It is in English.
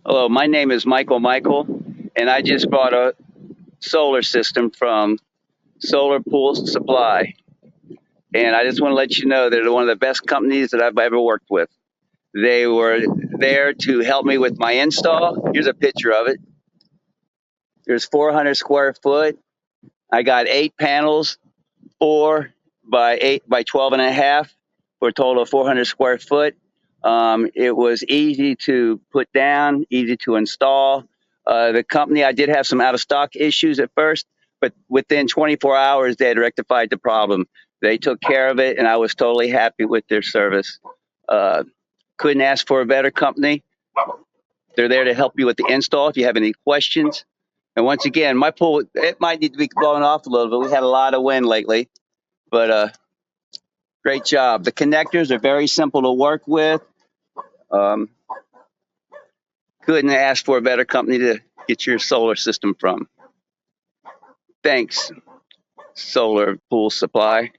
Hello, my name is Michael, and I just bought a solar system from Solar Pool Supply. And I just want to let you know they're one of the best companies that I've ever worked with. They were there to help me with my install. Here's a picture of it. There's 400 square foot. I got 8 panels, 4 by 8 by 12 and a half, for a total of 400 square foot. It was easy to put down, easy to install. The company, I did have some out of stock issues at first, but within 24 hours, they had rectified the problem. They took care of it, and I was totally happy with their service. Uh, couldn't ask for a better company. They're there to help you with the install if you have any questions. And once again, my pool, it might need to be blown off a little bit. We had a lot of wind lately, but great job. The connectors are very simple to work with. Um, couldn't ask for a better company to get your solar system from. Thanks, Solar Pool Supply.